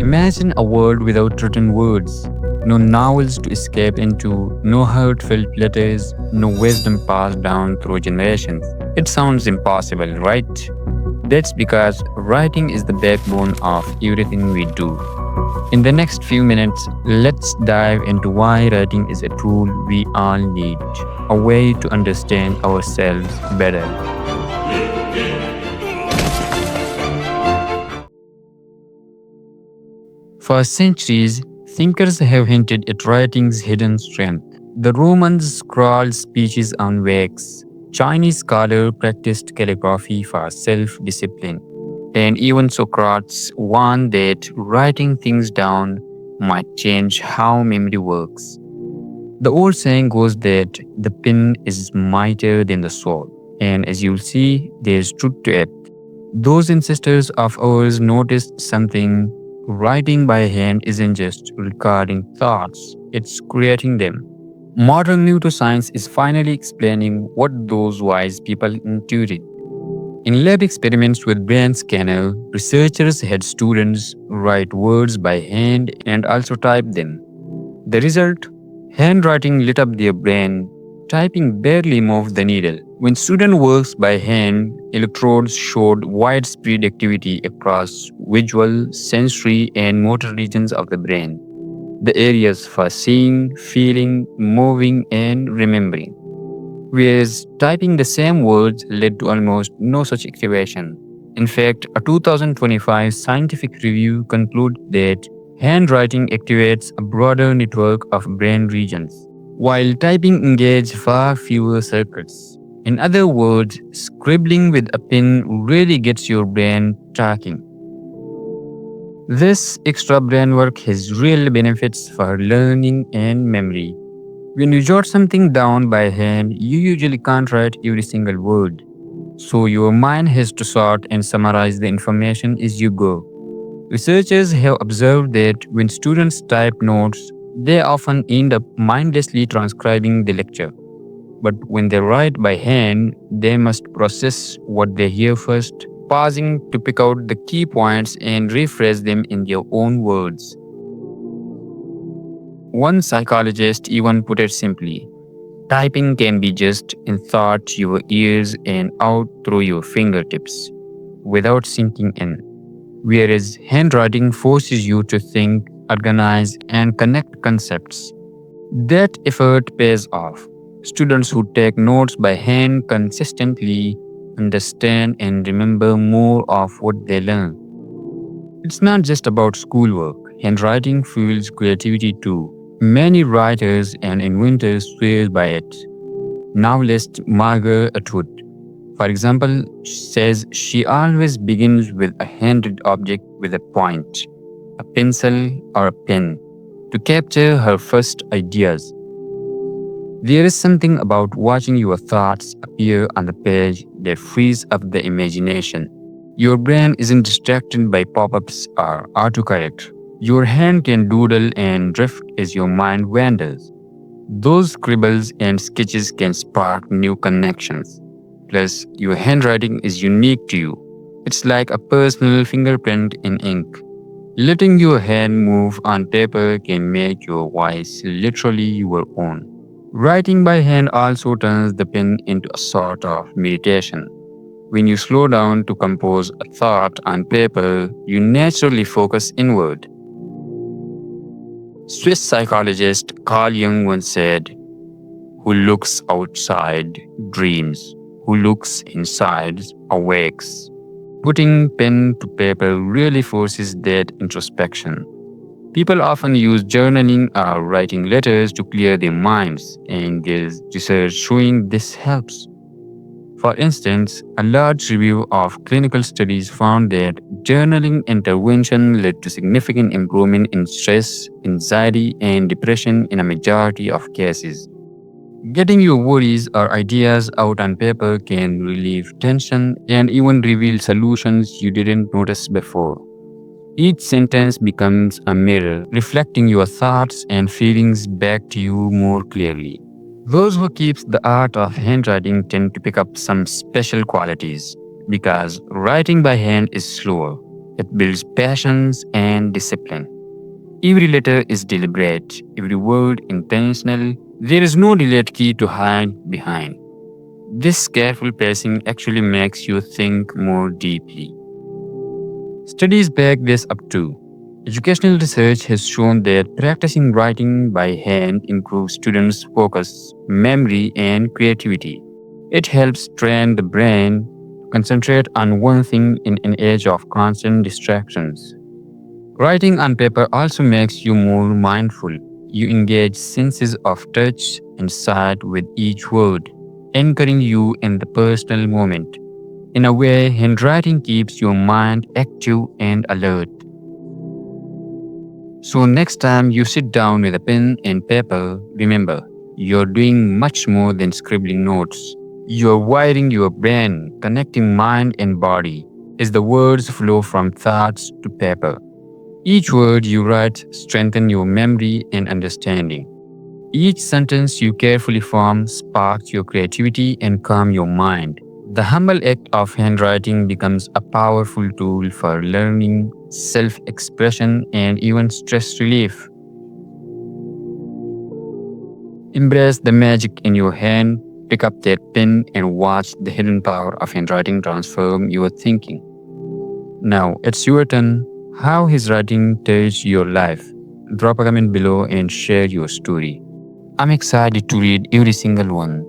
Imagine a world without written words. No novels to escape into, no heartfelt letters, no wisdom passed down through generations. It sounds impossible, right? That's because writing is the backbone of everything we do. In the next few minutes, let's dive into why writing is a tool we all need, a way to understand ourselves better. For centuries, thinkers have hinted at writing's hidden strength. The Romans scrawled speeches on wax. Chinese scholars practiced calligraphy for self-discipline. And even Socrates warned that writing things down might change how memory works. The old saying goes that the pen is mightier than the sword. And as you'll see, there's truth to it. Those ancestors of ours noticed something. Writing by hand isn't just recording thoughts, it's creating them. Modern neuroscience is finally explaining what those wise people intuited. In lab experiments with brain scanner, researchers had students write words by hand and also type them. The result? Handwriting lit up their brain. Typing barely moved the needle. When student works by hand, electrodes showed widespread activity across visual, sensory, and motor regions of the brain. The areas for seeing, feeling, moving, and remembering. Whereas typing the same words led to almost no such activation. In fact, a 2025 scientific review concluded that handwriting activates a broader network of brain regions, while typing engages far fewer circuits. In other words, scribbling with a pen really gets your brain talking. This extra brain work has real benefits for learning and memory. When you jot something down by hand, you usually can't write every single word. So your mind has to sort and summarize the information as you go. Researchers have observed that when students type notes, they often end up mindlessly transcribing the lecture. But when they write by hand, they must process what they hear first, pausing to pick out the key points and rephrase them in their own words. One psychologist even put it simply: typing can be just in thought your ears and out through your fingertips without sinking in. Whereas handwriting forces you to think, organize, and connect concepts. That effort pays off. Students who take notes by hand consistently understand and remember more of what they learn. It's not just about schoolwork. Handwriting fuels creativity too. Many writers and inventors swear by it. Novelist Margaret Atwood, for example, says she always begins with a handed object with a point, a pencil or a pen, to capture her first ideas. There is something about watching your thoughts appear on the page that frees up the imagination. Your brain isn't distracted by pop ups or autocorrect. Your hand can doodle and drift as your mind wanders. Those scribbles and sketches can spark new connections. Plus, your handwriting is unique to you. It's like a personal fingerprint in ink. Letting your hand move on paper can make your voice literally your own. Writing by hand also turns the pen into a sort of meditation. When you slow down to compose a thought on paper, you naturally focus inward. Swiss psychologist Carl Jung once said, "Who looks outside dreams, who looks inside awakes." Putting pen to paper really forces that introspection. People often use journaling or writing letters to clear their minds, and there's research showing this helps. For instance, a large review of clinical studies found that journaling intervention led to significant improvement in stress, anxiety, and depression in a majority of cases. Getting your worries or ideas out on paper can relieve tension and even reveal solutions you didn't notice before. Each sentence becomes a mirror, reflecting your thoughts and feelings back to you more clearly. Those who keep the art of handwriting tend to pick up some special qualities because writing by hand is slower. It builds patience and discipline. Every letter is deliberate, every word intentional. There is no delayed key to hide behind. This careful pacing actually makes you think more deeply. Studies back this up too. Educational research has shown that practicing writing by hand improves students' focus, memory, and creativity. It helps train the brain to concentrate on one thing in an age of constant distractions. Writing on paper also makes you more mindful. You engage senses of touch and sight with each word, anchoring you in the personal moment. In a way, handwriting keeps your mind active and alert. So, next time you sit down with a pen and paper, remember, you're doing much more than scribbling notes. You're wiring your brain, connecting mind and body as the words flow from thoughts to paper. Each word you write strengthens your memory and understanding. Each sentence you carefully form sparks your creativity and calm your mind. The humble act of handwriting becomes a powerful tool for learning, self expression, and even stress relief. Embrace the magic in your hand, pick up that pen, and watch the hidden power of handwriting transform your thinking. Now it's your turn. How his writing touched your life? Drop a comment below and share your story. I'm excited to read every single one.